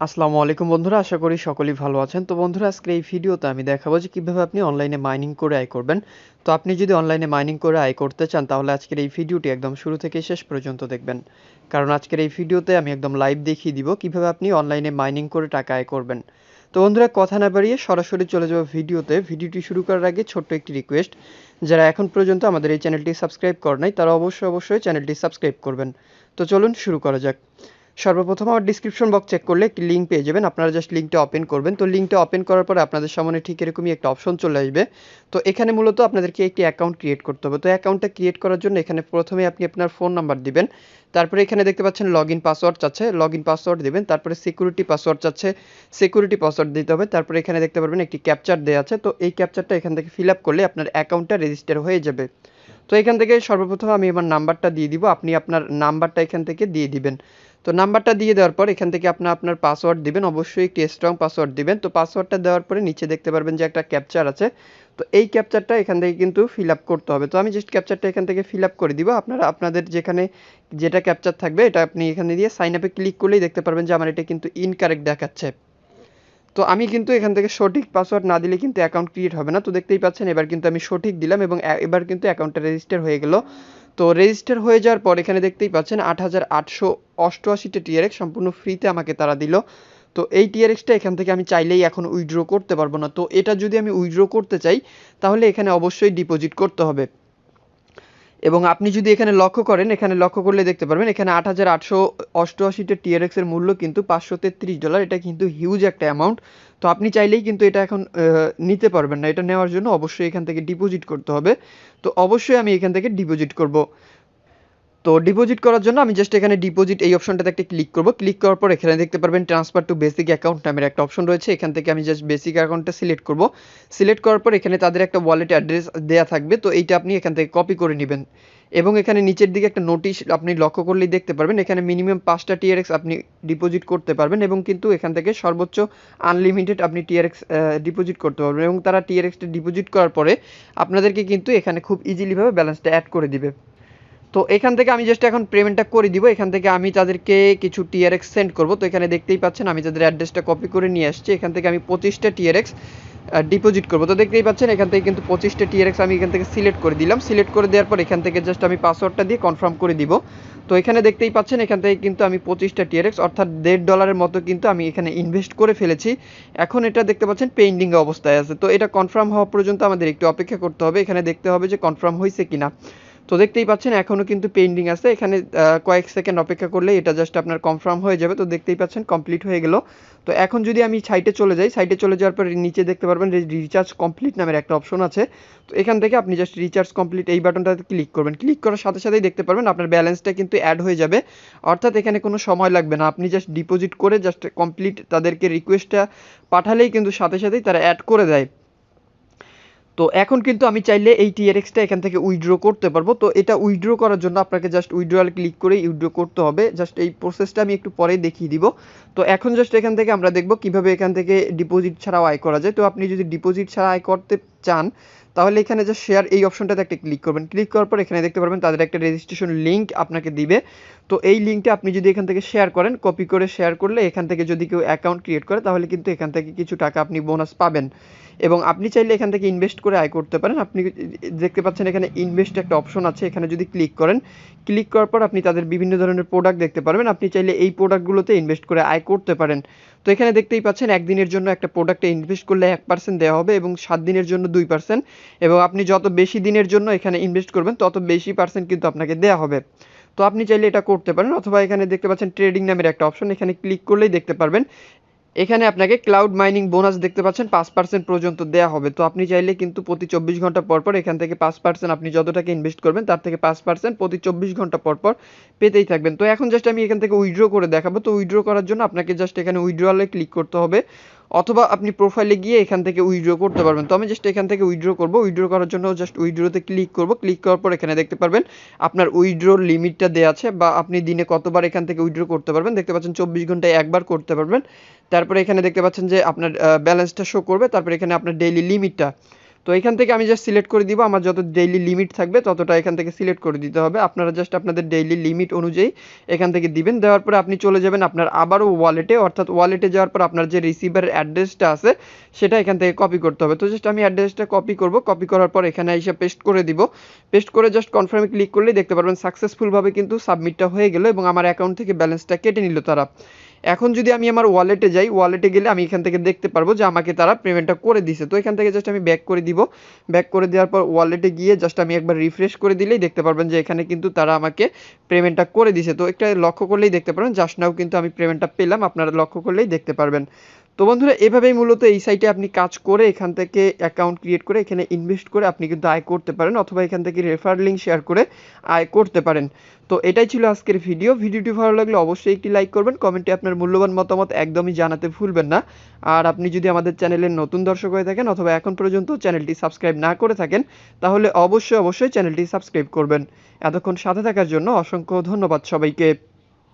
আসসালামু আলাইকুম বন্ধুরা, আশা করি সকলেই ভালো আছেন। তো বন্ধুরা, আজকের এই ভিডিওতে আমি দেখাবো যে কিভাবে আপনি অনলাইনে মাইনিং করে আয় করবেন। তো আপনি যদি অনলাইনে মাইনিং করে আয় করতে চান, তাহলে আজকের এই ভিডিওটি একদম শুরু থেকে শেষ পর্যন্ত দেখবেন। কারণ আজকের এই ভিডিওতে আমি একদম লাইভ দেখিয়ে দিব কিভাবে আপনি অনলাইনে মাইনিং করে টাকা আয় করবেন। তো বন্ধুরা, কথা না বাড়িয়ে সরাসরি চলে যাব ভিডিওতে। ভিডিওটি শুরু করার আগে ছোট্ট একটি রিকোয়েস্ট, যারা এখন পর্যন্ত আমাদের এই চ্যানেলটি সাবস্ক্রাইব করে নাই তারা অবশ্যই চ্যানেলটি সাবস্ক্রাইব করবেন। তো চলুন শুরু করা যাক। সর্বপ্রথম আমার ডিসক্রিপশন বক্স চেক করলে একটি লিঙ্ক পেয়ে যাবেন। আপনারা জাস্ট লিঙ্কটা ওপেন করবেন। তো লিঙ্কটা ওপেন করার পরে আপনাদের সামনে ঠিক এরকমই একটা অপশন চলে আসবে। তো এখানে মূলত আপনাদেরকে একটি অ্যাকাউন্ট ক্রিয়েট করতে হবে। তো অ্যাকাউন্টটা ক্রিয়েট করার জন্য এখানে প্রথমে আপনি আপনার ফোন নাম্বার দিবেন। তারপরে এখানে দেখতে পাচ্ছেন লগইন পাসওয়ার্ড চাচ্ছে, লগইন পাসওয়ার্ড দিবেন। তারপরে সিকিউরিটি পাসওয়ার্ড চাচ্ছে, সিকিউরিটি পাসওয়ার্ড দিতে হবে। তারপরে এখানে দেখতে পারবেন একটি ক্যাপচার দেওয়া আছে। তো এই ক্যাপচারটা এখান থেকে ফিল আপ করলে আপনার অ্যাকাউন্টটা রেজিস্টার হয়ে যাবে। তো এখান থেকে সর্বপ্রথম আমি আমার নাম্বারটা দিয়ে দিব। আপনি আপনার নাম্বারটা এখান থেকে দিয়ে দিবেন। তো নাম্বারটা দিয়ে দেওয়ার পর এখান থেকে আপনার পাসওয়ার্ড দিবেন, অবশ্যই একটি স্ট্রং পাসওয়ার্ড দিবেন। তো পাসওয়ার্ডটা দেওয়ার পরে নিচে দেখতে পারবেন যে একটা ক্যাপচার আছে। তো এই ক্যাপচারটা এখান থেকে কিন্তু ফিল আপ করতে হবে। তো আমি জাস্ট ক্যাপচারটা এখান থেকে ফিল আপ করে দিব। আপনারা আপনাদের যেখানে যেটা ক্যাপচার থাকবে এটা আপনি এখানে দিয়ে সাইন আপে ক্লিক করলেই দেখতে পারবেন যে আমার এটা কিন্তু ইনকারেক্ট দেখাচ্ছে। তো আমি কিন্তু এখান থেকে সঠিক পাসওয়ার্ড না দিলে কিন্তু অ্যাকাউন্ট ক্রিয়েট হবে না। তো দেখতেই পাচ্ছেন এবার কিন্তু আমি সঠিক দিলাম এবং এবার কিন্তু অ্যাকাউন্টটা রেজিস্টার হয়ে গেল। তো রেজিস্টার হয়ে যাওয়ার পর এখানে দেখতেই পাচ্ছেন 8,888টা টিআরএক্স সম্পূর্ণ ফ্রিতে আমাকে তারা দিল। তো এই টিআরএক্সটা এখান থেকে আমি চাইলেই এখন উইথড্র করতে পারবো না। তো এটা যদি আমি উইথড্র করতে চাই তাহলে এখানে অবশ্যই ডিপোজিট করতে হবে। এবং আপনি যদি এখানে লক্ষ্য করেন, এখানে লক্ষ্য করলে দেখতে পারবেন এখানে 8,888টা টিআরএক্স এর মূল্য কিন্তু $533। এটা কিন্তু হিউজ একটা অ্যামাউন্ট। তো আপনি চাইলেই কিন্তু এটা এখন নিতে পারবেন না। এটা নেওয়ার জন্য অবশ্যই এখান থেকে ডিপোজিট করতে হবে। তো অবশ্যই আমি এখান থেকে ডিপোজিট করব। তো ডিপোজিট করার জন্য আমি জাস্ট এখানে ডিপোজিট এই অপশনটাতে একটা ক্লিক করব। ক্লিক করার পর এখানে দেখতে পারবেন ট্রান্সফার টু বেসিক অ্যাকাউন্ট নামের একটা অপশন রয়েছে। এখান থেকে আমি জাস্ট বেসিক অ্যাকাউন্টটা সিলেক্ট করব। সিলেক্ট করার পর এখানে তাদের একটা ওয়ালেট অ্যাড্রেস দেয়া থাকবে। তো এইটা আপনি এখান থেকে কপি করে নেবেন। এবং এখানে নিচের দিকে একটা নোটিশ আপনি লক্ষ্য করলেই দেখতে পারবেন এখানে মিনিমাম 5টা টিআরএক্স আপনি ডিপোজিট করতে পারবেন এবং কিন্তু এখান থেকে সর্বোচ্চ আনলিমিটেড আপনি টিআরএক্স ডিপোজিট করতে পারবেন এবং তারা টিআরএক্সটা ডিপোজিট করার পরে আপনাদেরকে কিন্তু এখানে খুব ইজিলিভাবে ব্যালেন্সটা অ্যাড করে দিবে। তো এখান থেকে আমি জাস্ট এখন পেমেন্টটা করে দিব। এখান থেকে আমি তাদেরকে কিছু টিআরএক্স সেন্ড করব। তো এখানে দেখতেই পাচ্ছেন আমি তাদের অ্যাড্রেসটা কপি করে নিয়ে আসছি। এখান থেকে আমি 25টা টিআরএক্স ডিপোজিট করব। তো দেখতেই পাচ্ছেন এখান থেকে কিন্তু 25টা টিআরএক্স আমি এখান থেকে সিলেক্ট করে দিলাম। সিলেক্ট করে দেওয়ার পর এখান থেকে জাস্ট আমি পাসওয়ার্ডটা দিয়ে কনফার্ম করে দিব। তো এখানে দেখতেই পাচ্ছেন এখান থেকে কিন্তু আমি 25টা টিআরএক্স অর্থাৎ $1.5 মতো কিন্তু আমি এখানে ইনভেস্ট করে ফেলেছি। এখন এটা দেখতে পাচ্ছেন পেন্ডিং অবস্থায় আছে। তো এটা কনফার্ম হওয়া পর্যন্ত আমাদের একটু অপেক্ষা করতে হবে। এখানে দেখতে হবে যে কনফার্ম হয়েছে কিনা। তো দেখতেই পাচ্ছেন এখনও কিন্তু পেন্ডিং আছে। এখানে কয়েক সেকেন্ড অপেক্ষা করলে এটা জাস্ট আপনার কনফার্ম হয়ে যাবে। তো দেখতেই পাচ্ছেন কমপ্লিট হয়ে গেল। তো এখন যদি আমি সাইটে চলে যাই, সাইটে চলে যাওয়ার পর নিচে দেখতে পারবেন রিচার্জ কমপ্লিট নামের একটা অপশন আছে। তো এখান থেকে আপনি জাস্ট রিচার্জ কমপ্লিট এই বাটনটাতে ক্লিক করবেন। ক্লিক করার সাথে সাথেই দেখতে পারবেন আপনার ব্যালেন্সটা কিন্তু অ্যাড হয়ে যাবে। অর্থাৎ এখানে কোনো সময় লাগবে না। আপনি জাস্ট ডিপোজিট করে জাস্ট কমপ্লিট তাদেরকে রিকোয়েস্টটা পাঠালেই কিন্তু সাথে সাথেই তারা অ্যাড করে দেয়। তো এখন কিন্তু আমি চাইলে এই টিআরএক্সটা এখান থেকে উইথড্র করতে পারবো। তো এটা উইথড্র করার জন্য আপনাকে জাস্ট উইথড্রয়াল ক্লিক করে উইথড্র করতে হবে। জাস্ট এই প্রসেসটা আমি একটু পরেই দেখিয়ে দিব। তো এখন জাস্ট এখান থেকে আমরা দেখব কিভাবে এখান থেকে ডিপোজিট ছাড়াও আয় করা যায়। তো আপনি যদি ডিপোজিট ছাড়া আয় করতে চান তাহলে এখানে যে শেয়ার এই অপশনটাতে একটা ক্লিক করবেন। ক্লিক করার পর এখানে দেখতে পারবেন তাদের একটা রেজিস্ট্রেশন লিঙ্ক আপনাকে দিবে। তো এই লিঙ্কটা আপনি যদি এখান থেকে শেয়ার করেন, কপি করে শেয়ার করলে এখান থেকে যদি কেউ অ্যাকাউন্ট ক্রিয়েট করে তাহলে কিন্তু এখান থেকে কিছু টাকা আপনি বোনাস পাবেন। এবং আপনি চাইলে এখান থেকে ইনভেস্ট করে আয় করতে পারেন। আপনি দেখতে পাচ্ছেন এখানে ইনভেস্ট একটা অপশন আছে। এখানে যদি ক্লিক করেন, ক্লিক করার পর আপনি তাদের বিভিন্ন ধরনের প্রোডাক্ট দেখতে পারবেন। আপনি চাইলে এই প্রোডাক্টগুলোতে ইনভেস্ট করে আয় করতে পারেন। তো এখানে দেখতেই পাচ্ছেন একদিনের জন্য একটা প্রোডাক্টে ইনভেস্ট করলে 1% দেওয়া হবে এবং 7 দিনের জন্য 2%। এবং আপনি যত বেশি দিনের জন্য এখানে ইনভেস্ট করবেন তত বেশি পার্সেন্ট কিন্তু আপনাকে দেওয়া হবে। তো আপনি চাইলে এটা করতে পারেন। অথবা এখানে দেখতে পাচ্ছেন ট্রেডিং নামের একটা অপশন। এখানে ক্লিক করলেই দেখতে পারবেন এখানে আপনাকে ক্লাউড মাইনিং বোনাস দেখতে পাচ্ছেন 5% পর্যন্ত দেওয়া হবে। তো আপনি চাইলে কিন্তু প্রতি 24 ঘন্টা পর পর এখান থেকে 5% আপনি যত টাকা ইনভেস্ট করবেন তার থেকে 5% প্রতি 24 ঘন্টা পর পর পেতেই থাকবেন। তো এখন জাস্ট আমি এখান থেকে উইথড্র করে দেখাবো। তো উইথড্র করার জন্য আপনাকে জাস্ট এখানে উইথড্রয়ালে ক্লিক করতে হবে অথবা আপনি প্রোফাইলে গিয়ে এখান থেকে উইথড্র করতে পারবেন। তো আমি জাস্ট এখান থেকে উইথড্র করব। উইথড্র করার জন্য জাস্ট উইথড্রতে ক্লিক করব। ক্লিক করার পর এখানে দেখতে পারবেন আপনার উইথড্রর লিমিটটা দেওয়া আছে বা আপনি দিনে কতবার এখান থেকে উইথড্র করতে পারবেন। দেখতে পাচ্ছেন 24 ঘন্টায় একবার করতে পারবেন। তারপরে এখানে দেখতে পাচ্ছেন যে আপনার ব্যালেন্সটা শো করবে। তারপরে এখানে আপনার ডেইলি লিমিটটা তো এখান থেকে আমি জাস্ট সিলেক্ট করে দিব, আমার যত ডেইলি লিমিট থাকবে ততটা এখান থেকে সিলেক্ট করে দিতে হবে। আপনারা জাস্ট আপনাদের ডেইলি লিমিট অনুযায়ী এখান থেকে দিবেন। দেওয়ার পরে আপনি চলে যাবেন আপনার আবারও ওয়ালেটে, অর্থাৎ ওয়ালেটে যাওয়ার পর আপনার যে রিসিভারের অ্যাড্রেসটা আছে সেটা এখান থেকে কপি করতে হবে। তো জাস্ট আমি অ্যাড্রেসটা কপি করব, কপি করার পর এখানে এসে পেস্ট করে দিব। পেস্ট করে জাস্ট কনফার্মে ক্লিক করলেই দেখতে পারবেন সাকসেসফুলভাবে কিন্তু সাবমিটটা হয়ে গেল এবং আমার অ্যাকাউন্ট থেকে ব্যালেন্সটা কেটে নিল তারা। এখন যদি আমি আমার ওয়ালেটে যাই, ওয়ালেটে গেলে আমি এখান থেকে দেখতে পারবো যে আমাকে তারা পেমেন্টটা করে দিছে। তো এখান থেকে জাস্ট আমি ব্যাক করে দিব। ব্যাক করে দেওয়ার পর ওয়ালেটে গিয়ে জাস্ট আমি একবার রিফ্রেশ করে দিলেই দেখতে পারবেন যে এখানে কিন্তু তারা আমাকে পেমেন্টটা করে দিছে। তো একটা লক্ষ্য করলেই দেখতে পারবেন জাস্ট নাও কিন্তু আমি পেমেন্টটা পেলাম, আপনারা লক্ষ্য করলেই দেখতে পারবেন। তো বন্ধুরা এভাবেই মূলত এই সাইটে আপনি কাজ করে এখান থেকে অ্যাকাউন্ট ক্রিয়েট করে এখানে ইনভেস্ট করে আপনি কিন্তু আয় করতে পারেন, অথবা এখান থেকে রেফার লিঙ্ক শেয়ার করে আয় করতে পারেন। তো এটাই ছিল আজকের ভিডিওটি ভালো লাগলে অবশ্যই একটি লাইক করবেন, কমেন্টে আপনার মূল্যবান মতামত একদমই জানাতে ভুলবেন না। আর আপনি যদি আমাদের চ্যানেলের নতুন দর্শক হয়ে থাকেন অথবা এখন পর্যন্ত চ্যানেলটি সাবস্ক্রাইব না করে থাকেন তাহলে অবশ্যই চ্যানেলটি সাবস্ক্রাইব করবেন। এতক্ষণ সাথে থাকার জন্য অসংখ্য ধন্যবাদ সবাইকে।